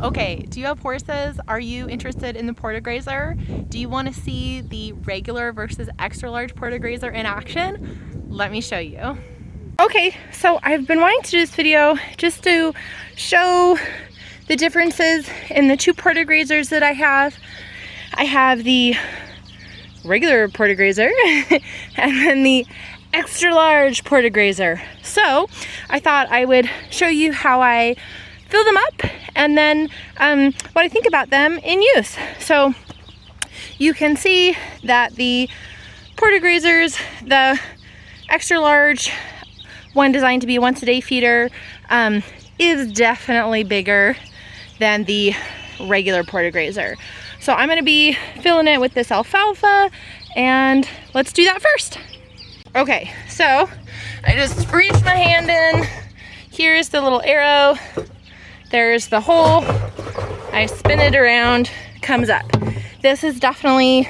Okay, do you have horses? Are you interested in the Porta Grazer? Do you want to see the regular versus extra large Porta Grazer in action? Let me show you. Okay, so I've been wanting to do this video just to show the differences in the two Porta Grazers that I have. I have the regular Porta Grazer and then the extra large Porta Grazer. So I thought I would show you how I fill them up and then what I think about them in use. So you can see that the Porta Grazers, the extra large one designed to be once a day feeder, is definitely bigger than the regular Porta Grazer. So I'm gonna be filling it with this alfalfa, and let's do that first. Okay, so I just reach my hand in. Here's the little arrow. There's the hole. I spin it around, comes up. This is definitely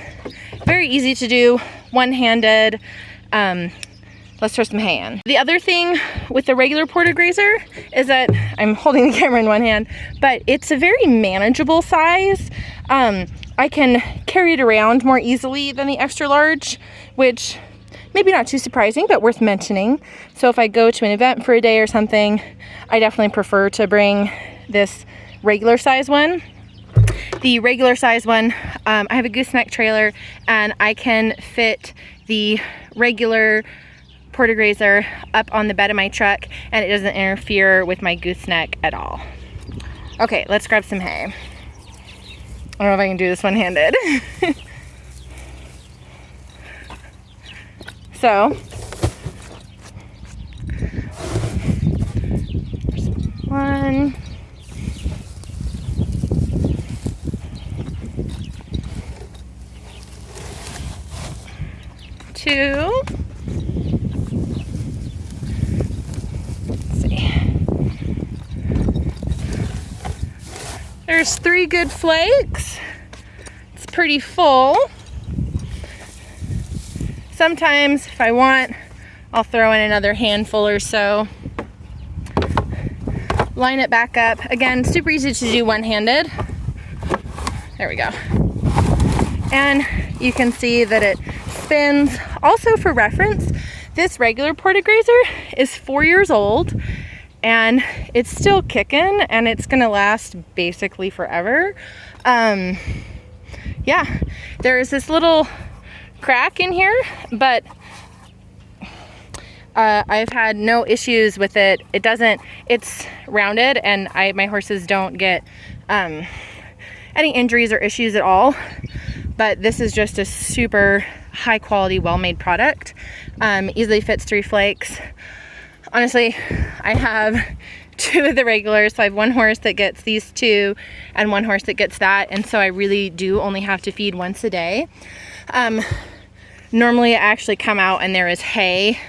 very easy to do, one-handed. Let's throw some hay in. The other thing with the regular Porta Grazer is that I'm holding the camera in one hand, but it's a very manageable size. I can carry it around more easily than the extra large, which maybe not too surprising, but worth mentioning. So if I go to an event for a day or something, I definitely prefer to bring this regular size one. The regular size one, I have a gooseneck trailer and I can fit the regular Porta Grazer up on the bed of my truck and it doesn't interfere with my gooseneck at all. Okay, let's grab some hay. I don't know if I can do this one-handed. So, one, two, let's see. There's 3 good flakes. It's pretty full. Sometimes if I want, I'll throw in another handful or so. Line it back up. Again, super easy to do one-handed. There we go. And you can see that it spins. Also for reference, this regular Porta Grazer is 4 years old and it's still kicking and it's gonna last basically forever. Yeah, there is this little crack in here, but I've had no issues with it. It's rounded and my horses don't get any injuries or issues at all, but this is just a super high quality, well-made product. Easily fits 3 flakes. Honestly, I have 2 of the regulars, so I have 1 horse that gets these 2 and 1 horse that gets that, and so I really do only have to feed once a day. Normally I actually come out and there is hay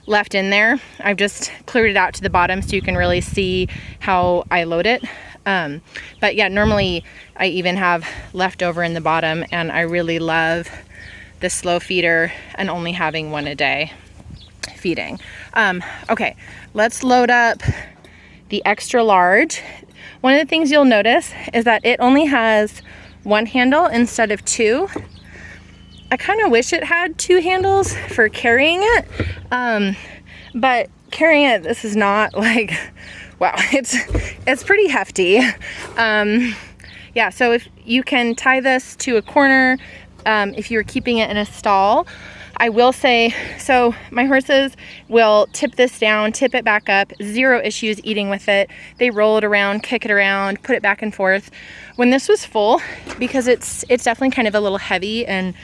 left in there. I've just cleared it out to the bottom so you can really see how I load it. But yeah, normally I even have leftover in the bottom, and I really love the slow feeder and only having 1 a day feeding. Okay, let's load up the extra large. One of the things you'll notice is that it only has 1 handle instead of 2. I kind of wish it had 2 handles for carrying it, but carrying it, this is not like, wow, it's pretty hefty. Yeah, so if you can tie this to a corner, if you're keeping it in a stall, I will say, so my horses will tip this down, tip it back up, 0 issues eating with it. They roll it around, kick it around, put it back and forth. When this was full, because it's definitely kind of a little heavy and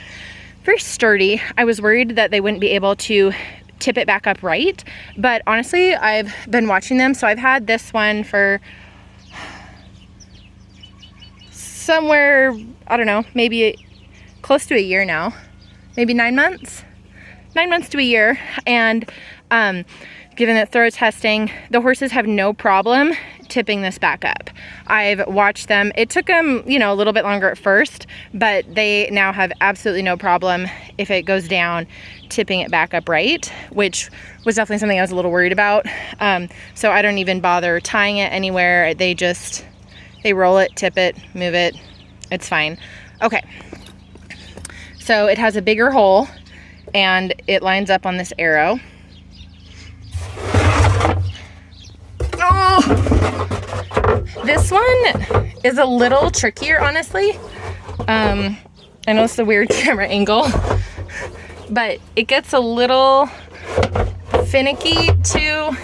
very sturdy, I was worried that they wouldn't be able to tip it back up right, but honestly, I've been watching them, so I've had this one for somewhere, I don't know, maybe close to a year now, maybe 9 months to a year, and given that throw testing, the horses have no problem tipping this back up. I've watched them. It took them, you know, a little bit longer at first, but they now have absolutely no problem if it goes down, tipping it back up right, which was definitely something I was a little worried about. So I don't even bother tying it anywhere. They just They roll it, tip it, move it. It's fine. Okay. So it has a bigger hole and it lines up on this arrow. Oh! This one is a little trickier, honestly. I know it's a weird camera angle, but it gets a little finicky to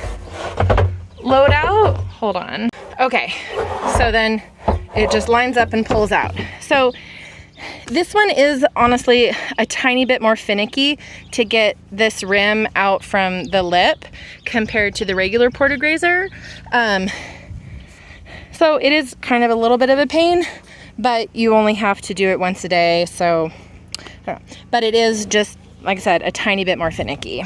load out. Hold on. Okay, so then it just lines up and pulls out. So this one is honestly a tiny bit more finicky to get this rim out from the lip compared to the regular Porta Grazer. So it is kind of a little bit of a pain, but you only have to do it once a day. So, I don't know. But it is just, like I said, a tiny bit more finicky.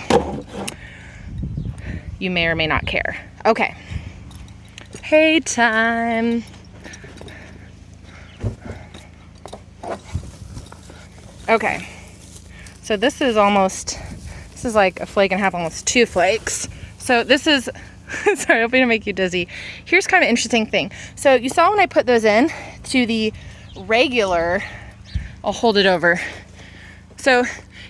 You may or may not care. Okay. Hay time. Okay. So this is like a flake and a half, almost 2 flakes. So this is, sorry, I hope I don't make you dizzy. Here's kind of an interesting thing. So you saw when I put those in to the regular, I'll hold it over. So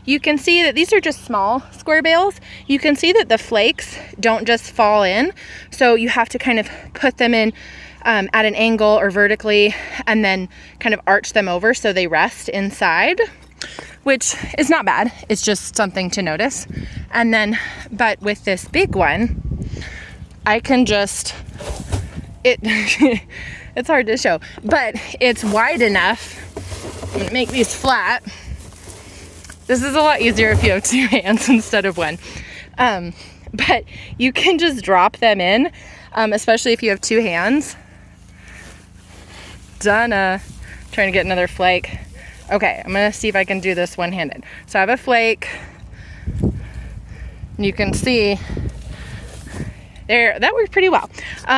you can see that these are just small square bales. You can see that the flakes don't just fall in. So you have to kind of put them in at an angle or vertically and then kind of arch them over so they rest inside, which is not bad. It's just something to notice. And then, but with this big one, I can just, it's hard to show, but it's wide enough. I'm gonna make these flat. This is a lot easier if you have 2 hands instead of 1. But you can just drop them in, especially if you have 2 hands. Trying to get another flake. Okay, I'm gonna see if I can do this one-handed. So I have a flake. You can see there, that worked pretty well.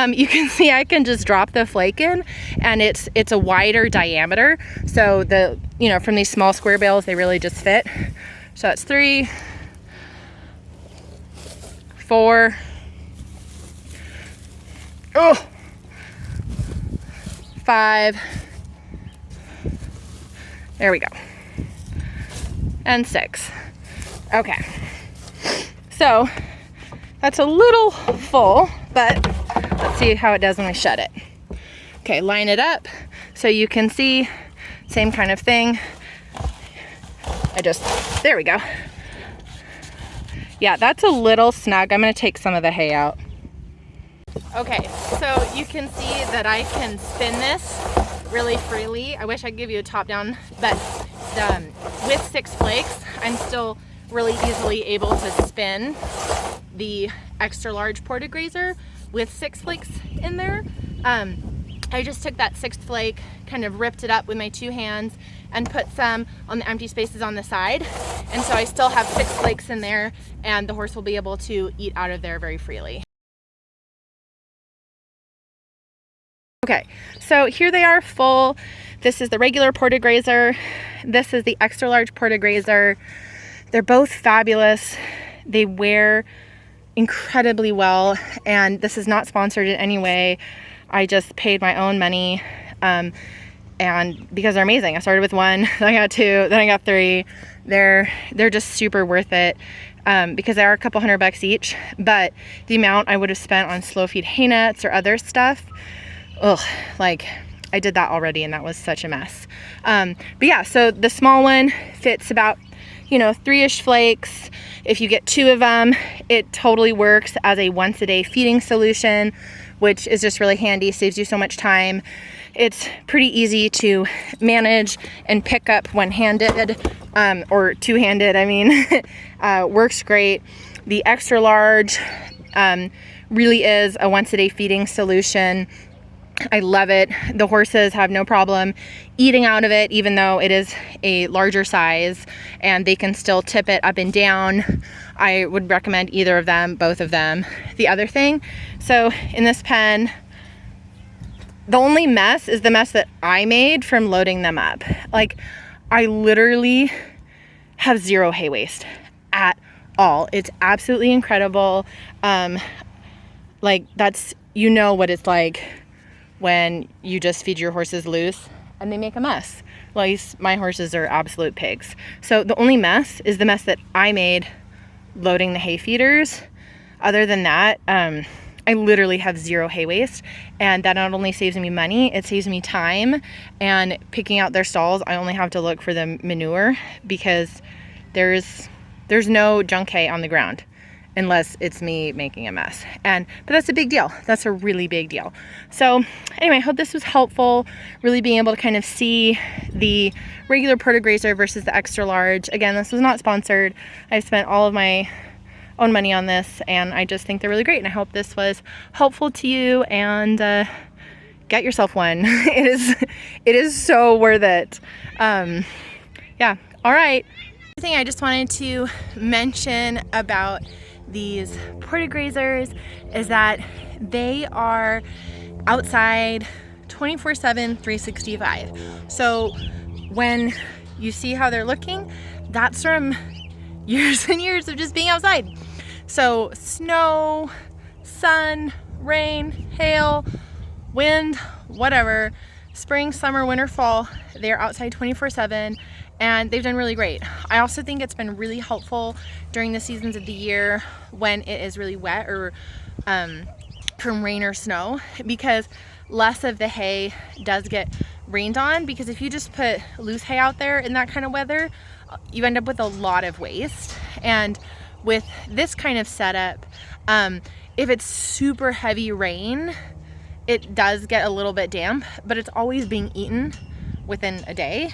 You can see I can just drop the flake in, and it's a wider diameter. So the, you know, from these small square bales, they really just fit. So that's 3, 4, oh, 5, there we go, and 6. Okay, so that's a little full, but let's see how it does when we shut it. Okay, line it up so you can see, same kind of thing. There we go. Yeah, that's a little snug. I'm gonna take some of the hay out. Okay, so you can see that I can spin this really freely. I wish I could give you a top down, but with 6 flakes, I'm still really easily able to spin the extra large Porta Grazer with 6 flakes in there. I just took that 6th flake, kind of ripped it up with my 2 hands and put some on the empty spaces on the side. And so I still have 6 flakes in there, and the horse will be able to eat out of there very freely. Okay, so here they are full. This is the regular Porta Grazer. This is the extra large Porta Grazer. They're both fabulous. They wear incredibly well, and this is not sponsored in any way. I just paid my own money, and because they're amazing. I started with 1, then I got 2, then I got 3. They're just super worth it, because they are a couple $100 each, but the amount I would have spent on slow feed hay nets or other stuff, ugh, like I did that already and that was such a mess. But yeah, so the small one fits about, you know, 3-ish flakes. If you get 2 of them, it totally works as a once a day feeding solution, which is just really handy, saves you so much time. It's pretty easy to manage and pick up one-handed, or 2-handed, I mean. Works great. The extra large really is a once a day feeding solution. I love it. The horses have no problem eating out of it, even though it is a larger size, and they can still tip it up and down. I would recommend either of them, both of them. The other thing, so in this pen, the only mess is the mess that I made from loading them up. Like, I literally have 0 hay waste at all. It's absolutely incredible. Like, that's, you know what it's like when you just feed your horses loose and they make a mess. Well, at least my horses are absolute pigs. So the only mess is the mess that I made loading the hay feeders. Other than that, I literally have zero hay waste, and that not only saves me money, it saves me time. And picking out their stalls, I only have to look for the manure because there's no junk hay on the ground unless it's me making a mess. But that's a big deal. That's a really big deal. So anyway, I hope this was helpful, really being able to kind of see the regular Porta Grazer versus the extra large. Again, this was not sponsored. I've spent all of my own money on this, and I just think they're really great, and I hope this was helpful to you, and get yourself one. It is so worth it. Yeah, all right. The thing I just wanted to mention about these Porta Grazers is that they are outside 24/7, 365. So when you see how they're looking, that's from years and years of just being outside. So snow, sun, rain, hail, wind, whatever, spring, summer, winter, fall, they're outside 24/7, and they've done really great. I also think it's been really helpful during the seasons of the year when it is really wet or from rain or snow, because less of the hay does get rained on, because if you just put loose hay out there in that kind of weather, you end up with a lot of waste. And with this kind of setup, if it's super heavy rain, it does get a little bit damp, but it's always being eaten within a day.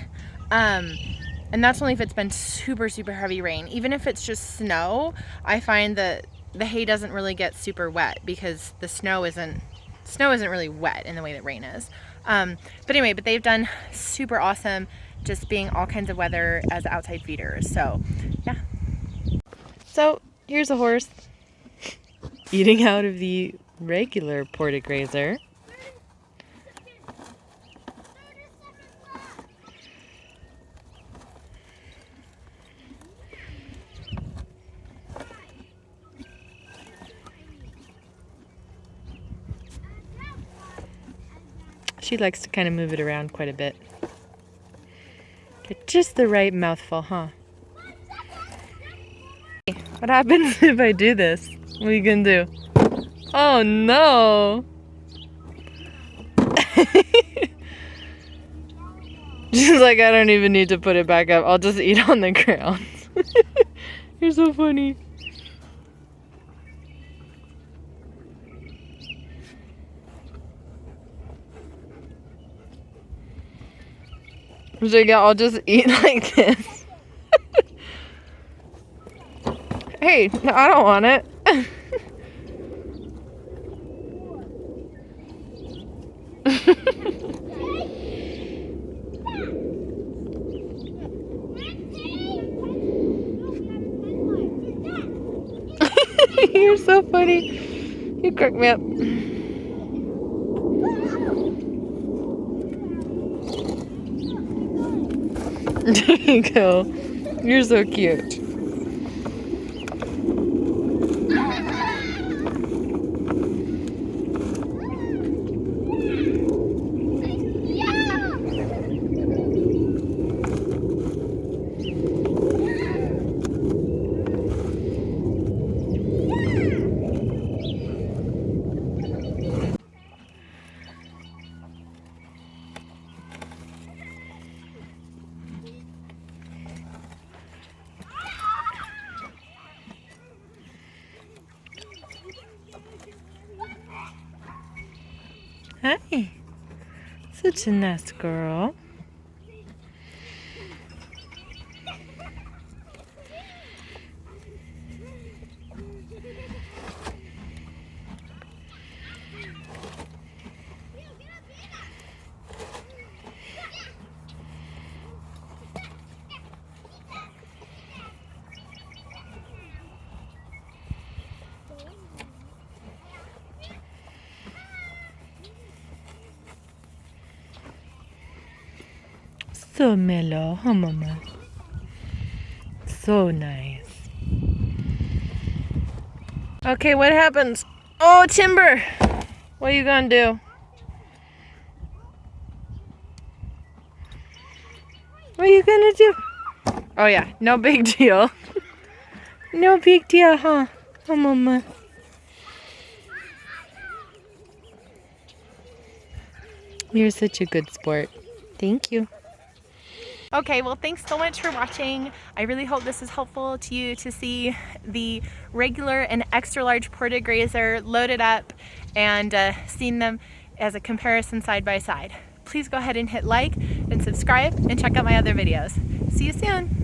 And that's only if it's been super, super heavy rain. Even if it's just snow, I find that the hay doesn't really get super wet because the snow isn't really wet in the way that rain is. But anyway, they've done super awesome just being all kinds of weather as outside feeders. So yeah. So here's a horse eating out of the regular Porta Grazer. She likes to kind of move it around quite a bit. Get just the right mouthful, huh? What happens if I do this? What are you gonna do? Oh no! She's like, I don't even need to put it back up. I'll just eat on the ground. You're so funny. She's like, yeah, I'll just eat like this. Hey, no, I don't want it. You're so funny. You crack me up. There you go. You're so cute. Hi. Such a nice girl. So mellow, huh, Mama? So nice. Okay, what happens? Oh, Timber! What are you gonna do? What are you gonna do? Oh yeah, no big deal. No big deal, huh? Oh, Mama. You're such a good sport. Thank you. Okay, well, thanks so much for watching. I really hope this is helpful to you to see the regular and extra large Porta Grazer loaded up and seeing them as a comparison side by side. Please go ahead and hit like and subscribe and check out my other videos. See you soon.